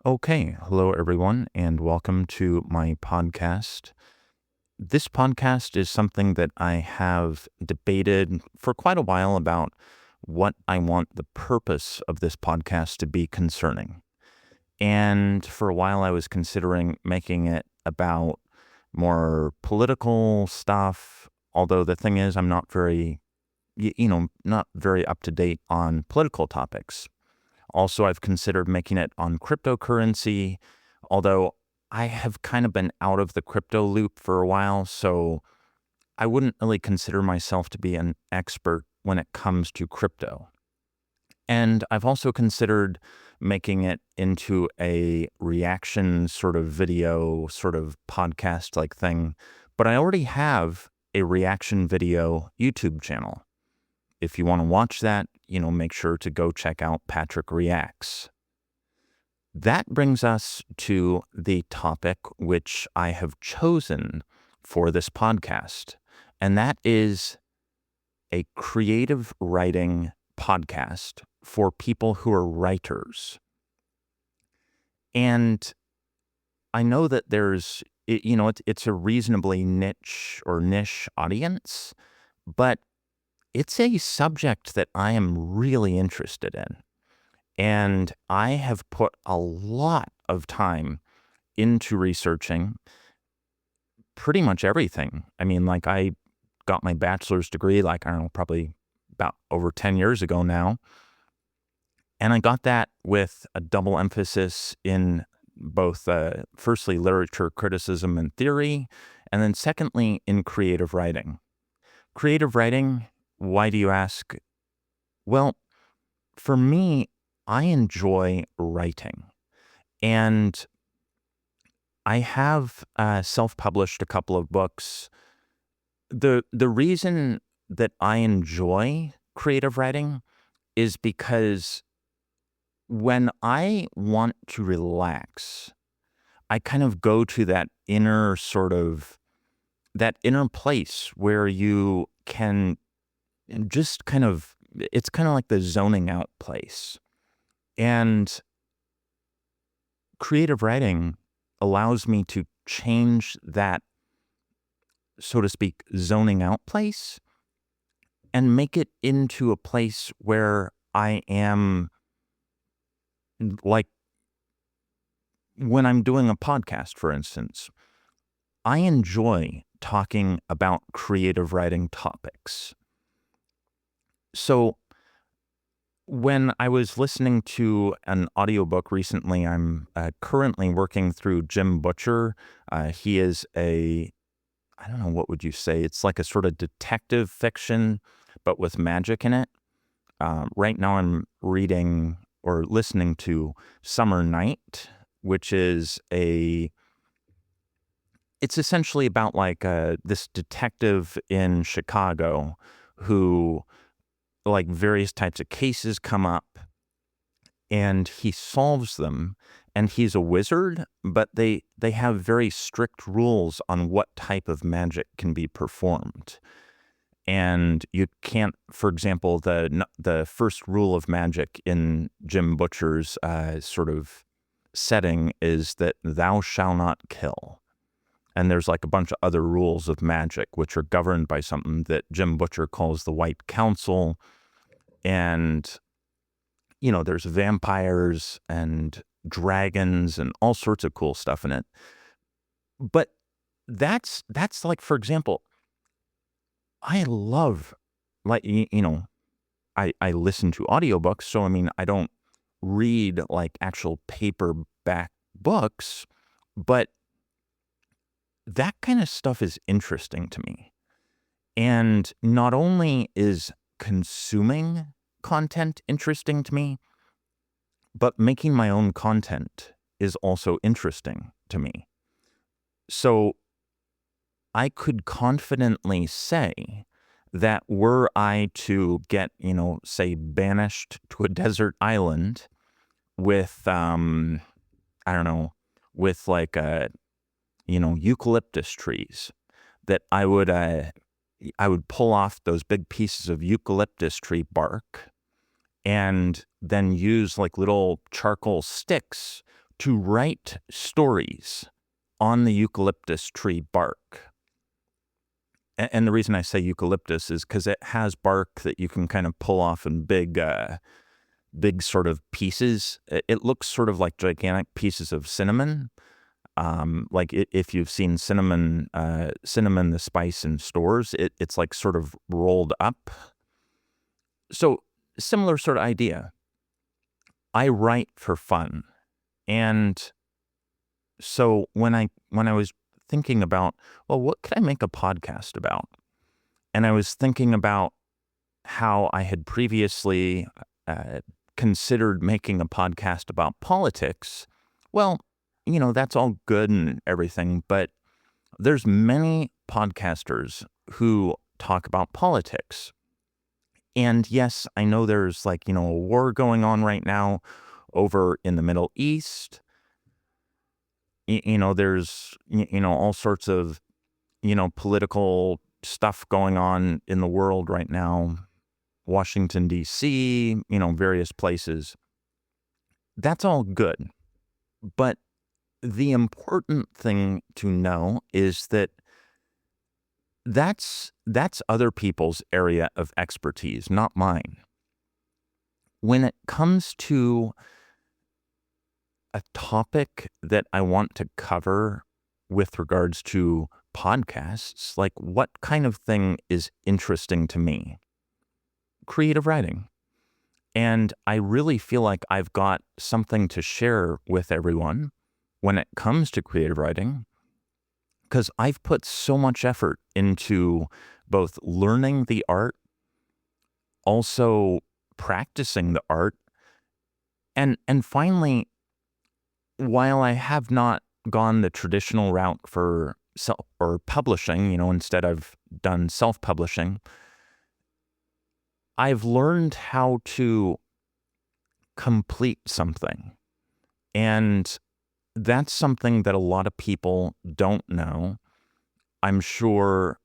Okay, hello everyone, and welcome to my podcast. This podcast is something that I have debated for quite a while about what I want the purpose of this podcast to be concerning. And for a while, I was considering making it about more political stuff, although the thing is, I'm not very, not very up to date on political topics. Also, I've considered making it on cryptocurrency, although I have kind of been out of the crypto loop for a while, so I wouldn't really consider myself to be an expert when it comes to crypto. And I've also considered making it into a reaction sort of video, sort of podcast like thing, but I already have a reaction video YouTube channel. If you want to watch that, make sure to go check out Patrick Reacts. That brings us to the topic which I have chosen for this podcast, and that is a creative writing podcast for people who are writers. And I know that it's a reasonably niche audience, but it's a subject that I am really interested in. And I have put a lot of time into researching pretty much everything. I mean, I got my bachelor's degree, probably about over 10 years ago now. And I got that with a double emphasis in both, firstly, literature criticism and theory, and then secondly, in creative writing. Creative writing, why do you ask? Well, for me, I enjoy writing, and I have self-published a couple of books. The reason that I enjoy creative writing is because when I want to relax, I kind of go to that inner place where you can just it's kind of like the zoning out place. And creative writing allows me to change that, so to speak, zoning out place and make it into a place where I am, like when I'm doing a podcast, for instance. I enjoy talking about creative writing topics. So when I was listening to an audiobook recently, I'm currently working through Jim Butcher. He is I don't know, what would you say? It's like a sort of detective fiction, but with magic in it. Right now I'm reading or listening to Summer Night, which is it's essentially about this detective in Chicago who, various types of cases come up and he solves them, and he's a wizard, but they have very strict rules on what type of magic can be performed. And you can't, for example, the first rule of magic in Jim Butcher's sort of setting is that thou shalt not kill. And there's a bunch of other rules of magic which are governed by something that Jim Butcher calls the White Council. And, there's vampires and dragons and all sorts of cool stuff in it. But that's for example, I love, I listen to audiobooks. So, I mean, I don't read actual paperback books, but that kind of stuff is interesting to me. And not only is consuming content interesting to me, but making my own content is also interesting to me. So I could confidently say that were I to get, say, banished to a desert island with, with eucalyptus trees, that I would pull off those big pieces of eucalyptus tree bark and then use little charcoal sticks to write stories on the eucalyptus tree bark. And the reason I say eucalyptus is because it has bark that you can kind of pull off in big sort of pieces. It looks sort of like gigantic pieces of cinnamon. If you've seen cinnamon, the spice in stores, it's like sort of rolled up. So similar sort of idea. I write for fun. And so when I was thinking about, well, what could I make a podcast about? And I was thinking about how I had previously considered making a podcast about politics. Well, that's all good and everything, but there's many podcasters who talk about politics. And yes, I know there's a war going on right now over in the Middle East. There's, all sorts of, political stuff going on in the world right now. Washington, D.C., various places. That's all good. But the important thing to know is that that's other people's area of expertise, not mine. When it comes to a topic that I want to cover with regards to podcasts, like what kind of thing is interesting to me? Creative writing. And I really feel like I've got something to share with everyone when it comes to creative writing, because I've put so much effort into both learning the art, also practicing the art, and finally, while I have not gone the traditional route for publishing, instead I've done self-publishing, I've learned how to complete something. And that's something that a lot of people don't know. I'm sure,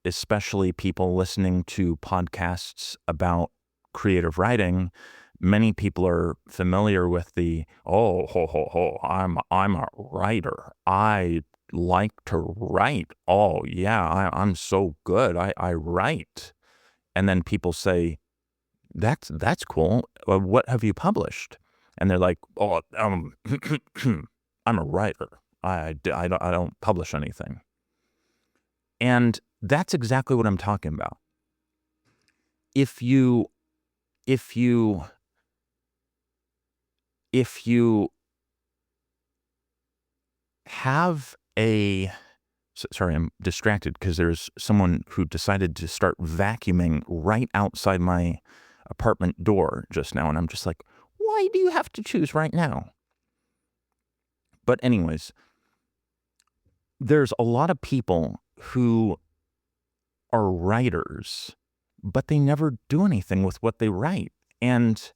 especially people listening to podcasts about creative writing, many people are familiar with the, I'm a writer. I like to write. Oh, yeah, I'm so good. I write. And then people say, that's cool. What have you published? And they're like, I'm a writer. I don't publish anything. And that's exactly what I'm talking about. If you have sorry, I'm distracted because there's someone who decided to start vacuuming right outside my apartment door just now. And I'm just like, why do you have to choose right now? But anyways, there's a lot of people who are writers, but they never do anything with what they write. And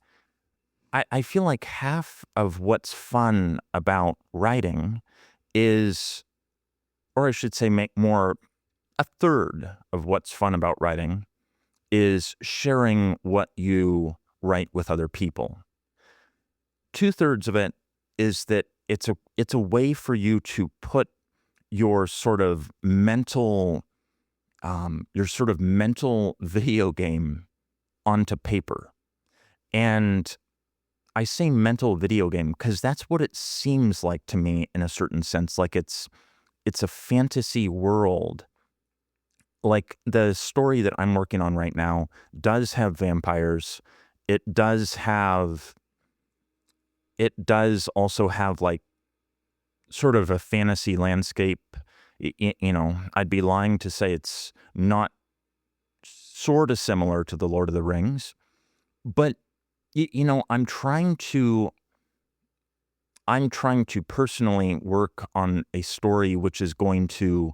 I feel like half of what's fun about writing is, or I should say a third of what's fun about writing is sharing what you write with other people. 2/3 of it is that it's a way for you to put your sort of mental video game onto paper. And I say mental video game because that's what it seems like to me in a certain sense. Like it's a fantasy world. Like the story that I'm working on right now does have vampires. It does also have like sort of a fantasy landscape. I'd be lying to say it's not sort of similar to the Lord of the Rings, but I'm trying to personally work on a story which is going to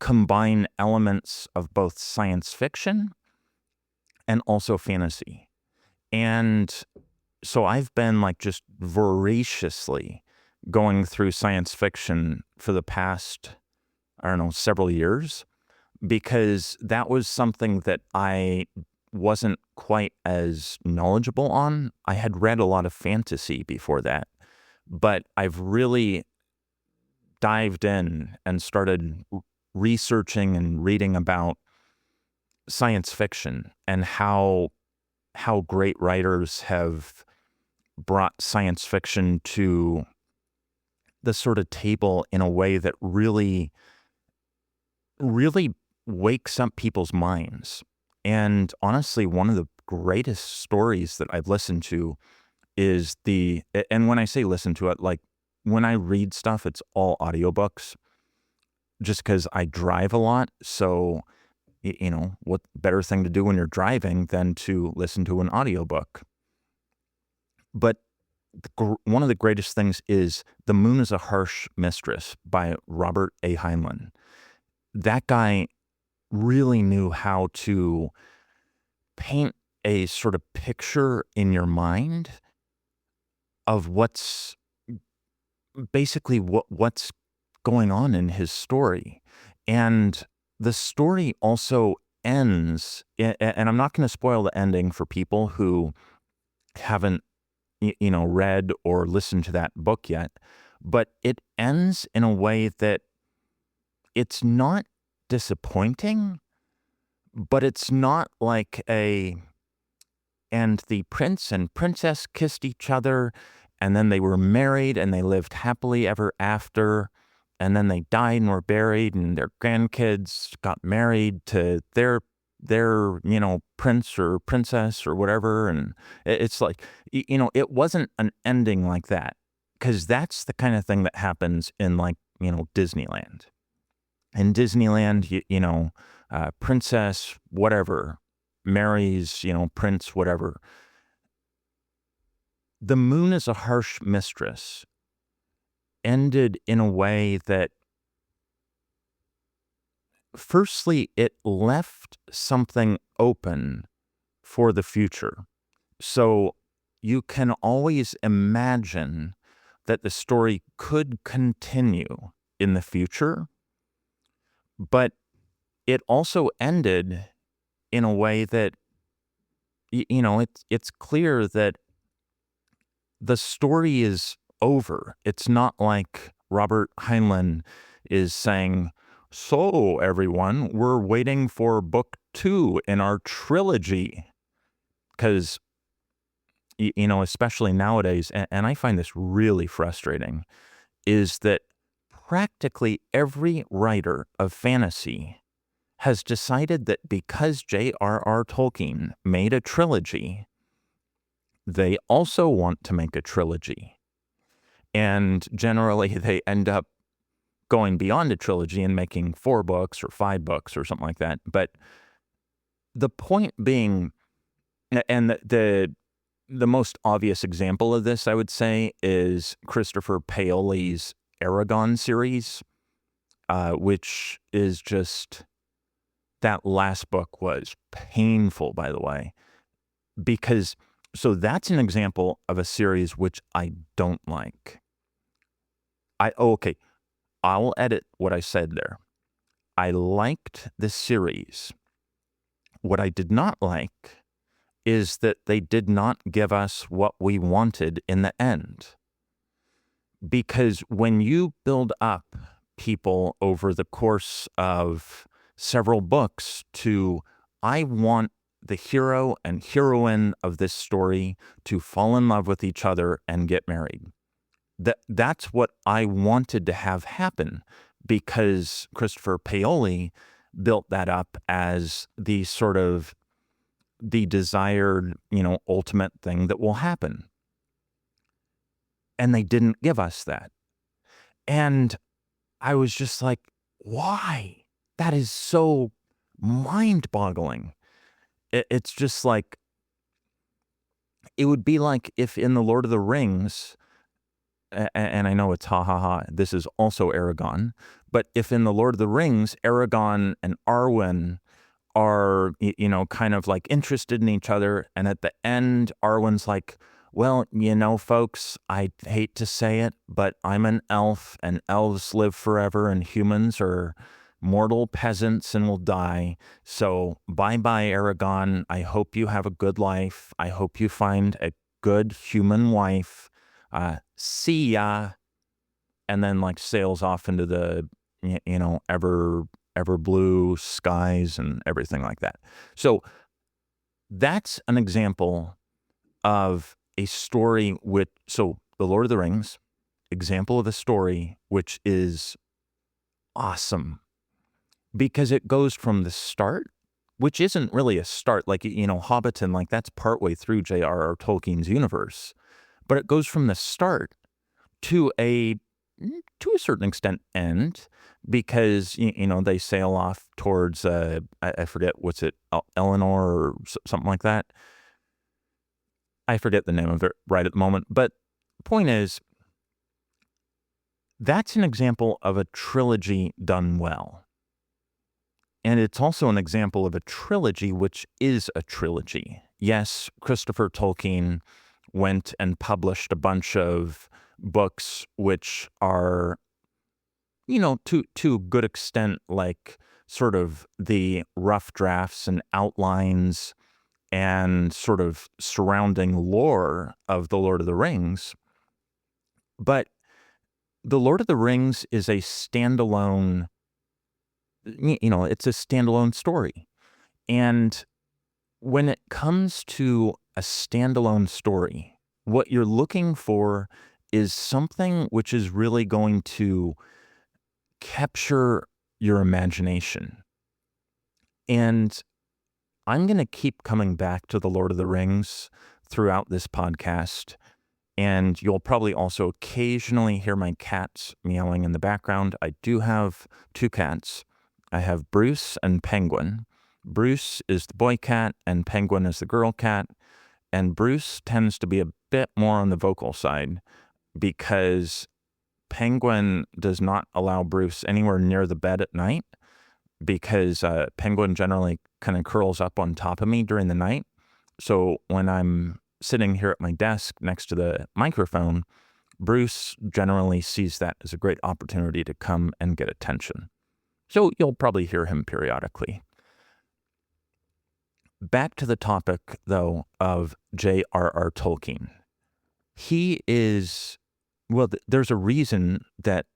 combine elements of both science fiction and also fantasy. And so I've been like just voraciously going through science fiction for the past, several years, because that was something that I wasn't quite as knowledgeable on. I had read a lot of fantasy before that, but I've really dived in and started researching and reading about science fiction and how great writers have brought science fiction to the sort of table in a way that really wakes up people's minds. And honestly, one of the greatest stories that I've listened to is and when I say listen to it, like when I read stuff, it's all audiobooks just because I drive a lot. So, what better thing to do when you're driving than to listen to an audiobook? But one of the greatest things is The Moon is a Harsh Mistress by Robert A. Heinlein. That guy really knew how to paint a sort of picture in your mind of what's basically what's going on in his story. And the story also ends, and I'm not going to spoil the ending for people who haven't read or listened to that book yet, but it ends in a way that it's not disappointing, but it's not like and the prince and princess kissed each other, and then they were married and they lived happily ever after, and then they died and were buried, and their grandkids got married to their prince or princess or whatever. And it's like, it wasn't an ending like that, because that's the kind of thing that happens in Disneyland. In Disneyland, princess whatever marries, prince whatever. The Moon is a Harsh Mistress ended in a way that, firstly, it left something open for the future. So you can always imagine that the story could continue in the future, but it also ended in a way that, it's clear that the story is over. It's not like Robert Heinlein is saying, so everyone, we're waiting for book 2 in our trilogy. Because, especially nowadays, and I find this really frustrating, is that practically every writer of fantasy has decided that because J.R.R. Tolkien made a trilogy, they also want to make a trilogy. And generally, they end up going beyond a trilogy and making 4 books or 5 books or something like that. But the point being, and the most obvious example of this, I would say, is Christopher Paoli's Aragon series, which is just, that last book was painful, by the way, because, so that's an example of a series which I don't like. Okay, I'll edit what I said there. I liked the series. What I did not like is that they did not give us what we wanted in the end. Because when you build up people over the course of several books to, I want the hero and heroine of this story to fall in love with each other and get married. That's what I wanted to have happen, because Christopher Paoli built that up as the sort of the desired, ultimate thing that will happen. And they didn't give us that. And I was just like, why? That is so mind-boggling. It's just like, it would be like if in The Lord of the Rings, and I know it's this is also Aragon, but if in The Lord of the Rings, Aragon and Arwen are, kind of like interested in each other, and at the end, Arwen's like, well, folks, I hate to say it, but I'm an elf, and elves live forever, and humans are mortal peasants and will die. So bye-bye, Aragon. I hope you have a good life. I hope you find a good human wife. see ya, and then like sails off into the, ever blue skies and everything like that. So that's an example of a story so The Lord of the Rings, example of a story which is awesome because it goes from the start, which isn't really a start, like, Hobbiton, like that's partway through J.R.R. Tolkien's universe, but it goes from the start to to a certain extent end because, they sail off towards, I forget, what's it, Eleanor or something like that. I forget the name of it right at the moment, but point is, that's an example of a trilogy done well. And it's also an example of a trilogy which is a trilogy. Yes, Christopher Tolkien went and published a bunch of books which are, to a good extent, like sort of the rough drafts and outlines and sort of surrounding lore of The Lord of the Rings. But The Lord of the Rings is a standalone, it's a standalone story. And when it comes to a standalone story, what you're looking for is something which is really going to capture your imagination. And I'm going to keep coming back to The Lord of the Rings throughout this podcast. And you'll probably also occasionally hear my cats meowing in the background. I do have 2 cats. I have Bruce and Penguin. Bruce is the boy cat and Penguin is the girl cat. And Bruce tends to be a bit more on the vocal side because Penguin does not allow Bruce anywhere near the bed at night because Penguin generally kind of curls up on top of me during the night. So when I'm sitting here at my desk next to the microphone, Bruce generally sees that as a great opportunity to come and get attention. So you'll probably hear him periodically. Back to the topic, though, of J.R.R. Tolkien. He is, there's a reason that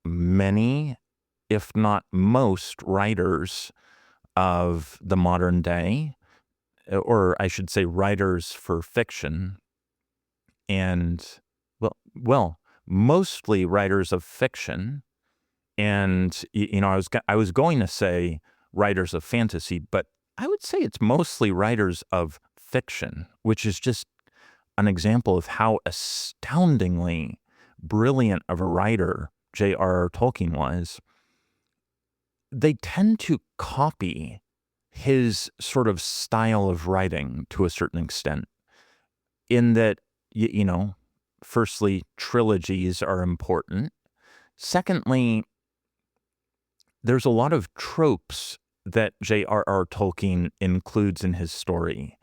many, if not most, writers of the modern day, or I should say writers for fiction, and, mostly writers of fiction, and, I was going to say writers of fantasy, but I would say it's mostly writers of fiction, which is just an example of how astoundingly brilliant of a writer J.R.R. Tolkien was. They tend to copy his sort of style of writing to a certain extent, in that, firstly, trilogies are important. Secondly, there's a lot of tropes that J.R.R. Tolkien includes in his story.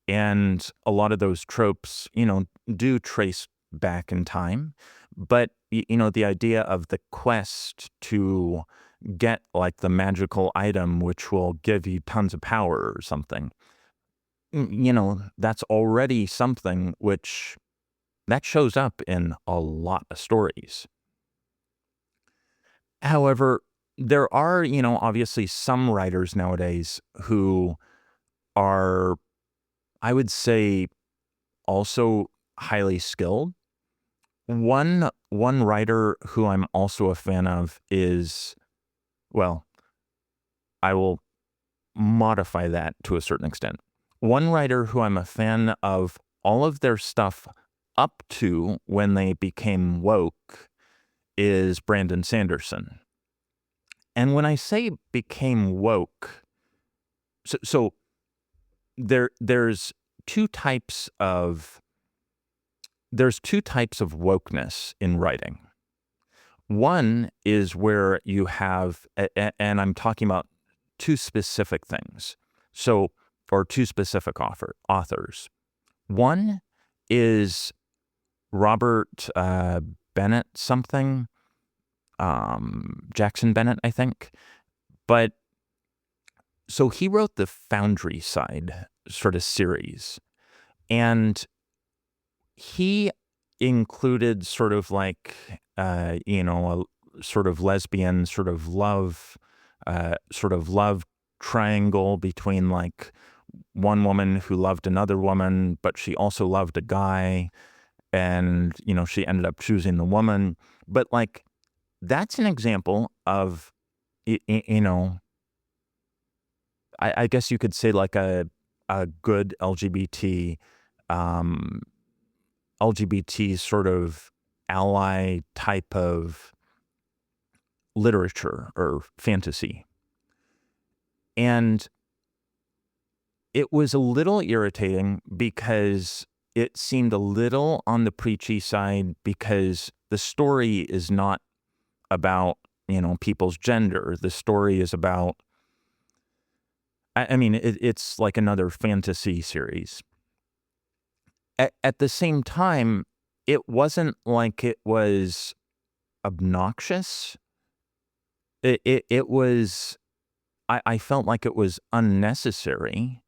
And a lot of those tropes, do trace back in time. But, the idea of the quest to get like the magical item which will give you tons of power or something, that's already something which that shows up in a lot of stories. However, there are, obviously some writers nowadays who are, I would say, also highly skilled. One writer who I'm also a fan of is, I will modify that to a certain extent. One writer who I'm a fan of all of their stuff up to when they became woke is Brandon Sanderson. And when I say became woke, so there's two types of wokeness in writing. One is where you have, and I'm talking about two specific things, or two specific authors. One is Robert Bennett something, Jackson Bennett, I think. But so he wrote the Foundry Side sort of series, and he included sort of like, a sort of lesbian sort of love triangle between like one woman who loved another woman, but she also loved a guy, and, she ended up choosing the woman. But like, that's an example of, I guess you could say like a good um, LGBT sort of ally type of literature or fantasy. And it was a little irritating because it seemed a little on the preachy side, because the story is not about, people's gender. The story is about, I mean, it's like another fantasy series. At the same time, it wasn't like it was obnoxious. It was, I felt like it was unnecessary,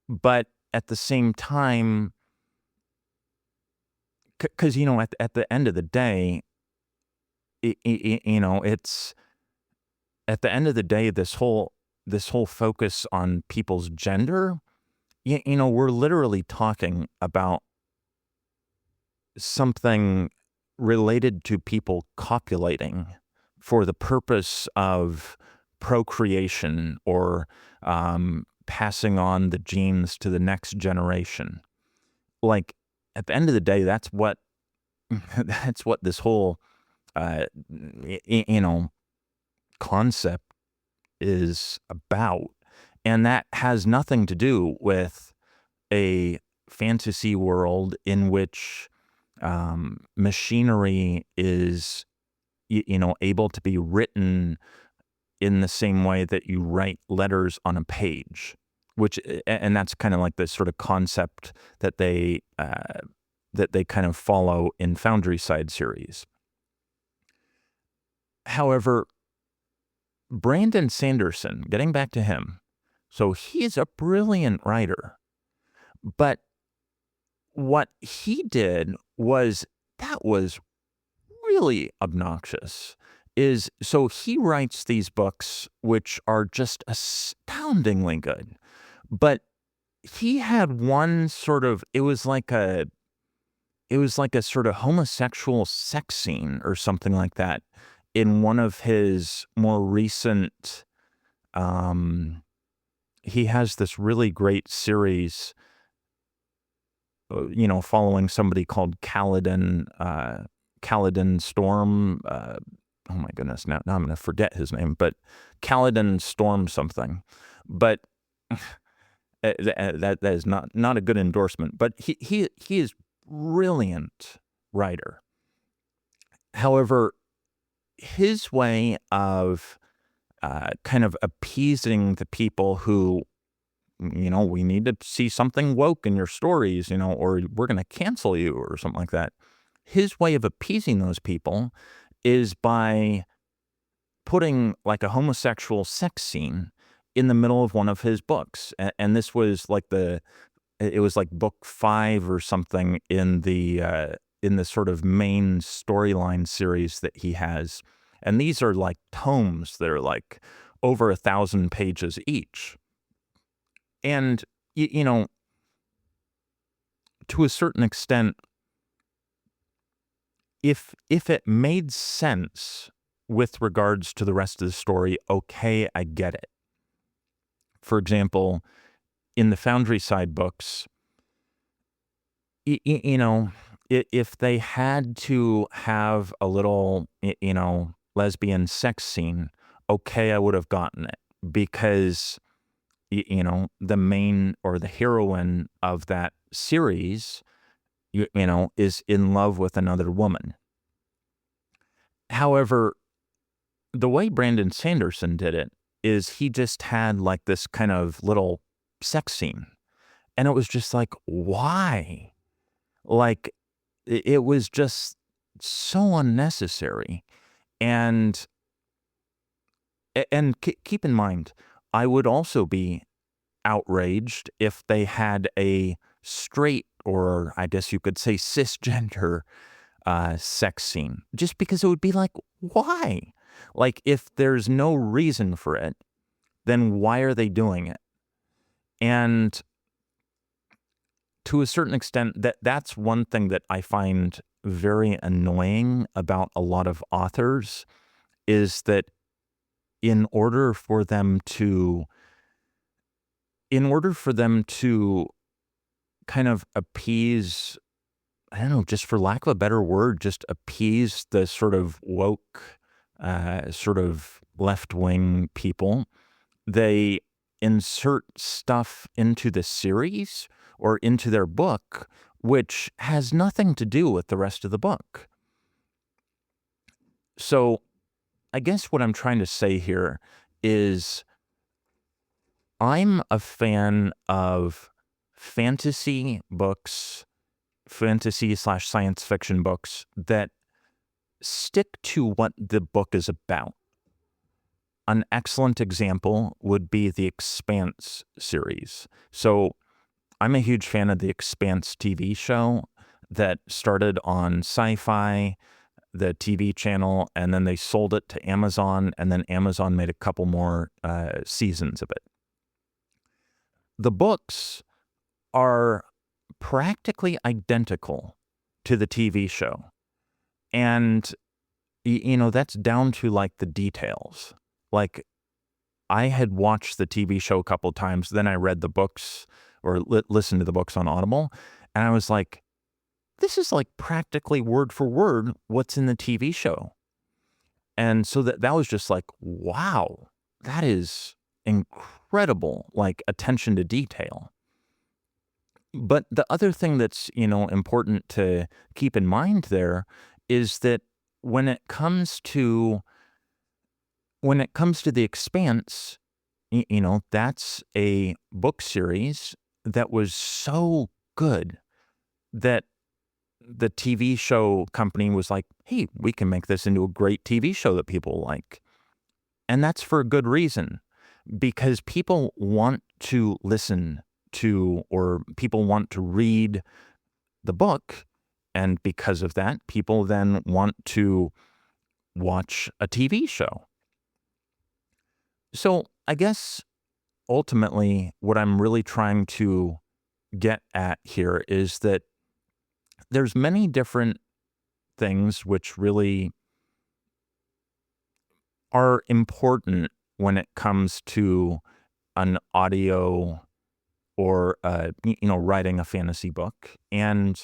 but at the same time, because, at the end of the day, it's at the end of the day, this whole focus on people's gender, we're literally talking about something related to people copulating for the purpose of procreation, or passing on the genes to the next generation. Like, at the end of the day, that's what that's what this whole concept is about. And that has nothing to do with a fantasy world in which machinery is, able to be written in the same way that you write letters on a page, and that's kind of like this sort of concept that they kind of follow in Foundry Side series. However, Brandon Sanderson, getting back to him, so he is a brilliant writer, but what he did that was really obnoxious. So he writes these books which are just astoundingly good, but he had one sort of, it was like a sort of homosexual sex scene or something like that in one of his more recent, he has this really great series, following somebody called Kaladin Storm. Oh my goodness, now I'm going to forget his name, but Kaladin Storm something. But that is not a good endorsement. But he is brilliant writer. However, his way of kind of appeasing the people who, we need to see something woke in your stories, or we're going to cancel you or something like that. His way of appeasing those people is by putting like a homosexual sex scene in the middle of one of his books. And this was like it was like book 5 or something in the sort of main storyline series that he has. And these are like tomes that are like over 1,000 pages each. And, to a certain extent, if it made sense with regards to the rest of the story, okay, I get it. For example, in the Foundry Side books, if they had to have a little, lesbian sex scene, okay, I would have gotten it, because the main or the heroine of that series, is in love with another woman. However, the way Brandon Sanderson did it is he just had like this kind of little sex scene. And it was just like, why? Like, it was just so unnecessary. And keep in mind, I would also be outraged if they had a straight or I guess you could say cisgender sex scene, just because it would be like, why? Like, if there's no reason for it, then why are they doing it? And to a certain extent, that's one thing that I find very annoying about a lot of authors, is that in order for them to kind of appease, I don't know, just for lack of a better word, just appease the sort of woke, sort of left-wing people, they insert stuff into the series or into their book, which has nothing to do with the rest of the book. So I guess what I'm trying to say here is I'm a fan of fantasy books, fantasy/science fiction books that stick to what the book is about. An excellent example would be the Expanse series. So I'm a huge fan of the Expanse TV show that started on Sci-Fi, the TV channel, and then they sold it to Amazon, and then Amazon made a couple more seasons of it. The books are practically identical to the TV show. And, that's down to like the details. Like, I had watched the TV show a couple times, then I read the books or listened to the books on Audible, and I was like, this is like practically word for word what's in the TV show. And so that was just like, wow, that is incredible, like attention to detail. But the other thing that's, important to keep in mind there is that when it comes to The Expanse, that's a book series that was so good that the TV show company was like, hey, we can make this into a great TV show that people like. And that's for a good reason, because people want to listen to, or people want to read the book. And because of that, people then want to watch a TV show. So I guess ultimately what I'm really trying to get at here is that there's many different things which really are important when it comes to an audio or, writing a fantasy book. And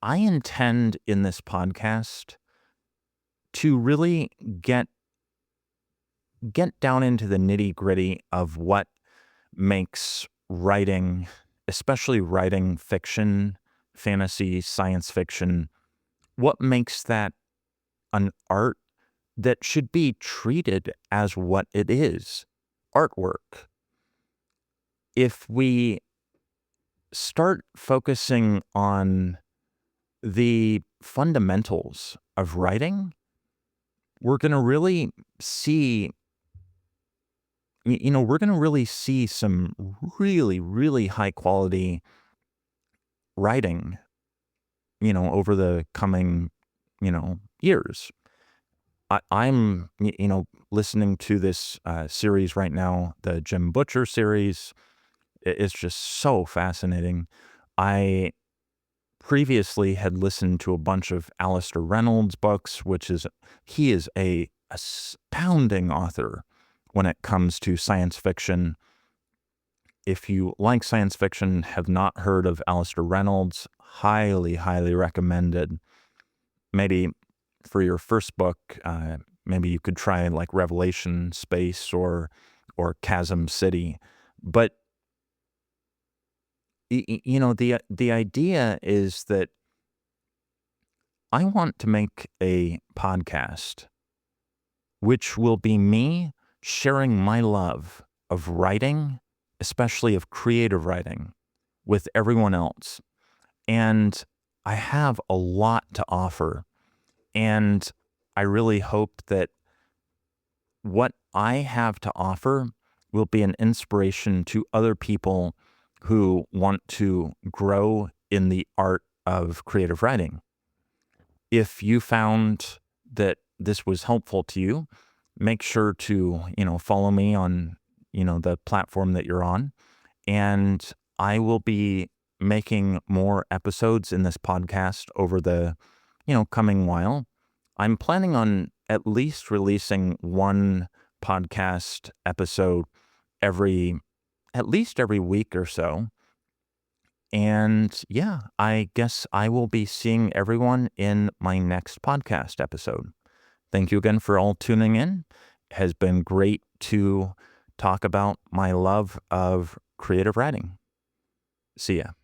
I intend in this podcast to really get down into the nitty-gritty of what makes writing, especially writing fiction, fantasy, science fiction, what makes that an art that should be treated as what it is, artwork. If we start focusing on the fundamentals of writing, we're going to really see some really, really high quality writing, over the coming, years. I'm listening to this series right now, the Jim Butcher series. It's just so fascinating. I previously had listened to a bunch of Alastair Reynolds books, he is a astounding author when it comes to science fiction. If you like science fiction, have not heard of Alastair Reynolds, highly, highly recommended. Maybe for your first book, maybe you could try like Revelation Space or Chasm City. But the idea is that I want to make a podcast which will be me sharing my love of writing, especially of creative writing, with everyone else. And I have a lot to offer. And I really hope that what I have to offer will be an inspiration to other people who want to grow in the art of creative writing. If you found that this was helpful to you, make sure to, follow me on, the platform that you're on. And I will be making more episodes in this podcast over the, coming while. I'm planning on at least releasing one podcast episode at least every week or so. And yeah, I guess I will be seeing everyone in my next podcast episode. Thank you again for all tuning in. It has been great to talk about my love of creative writing. See ya.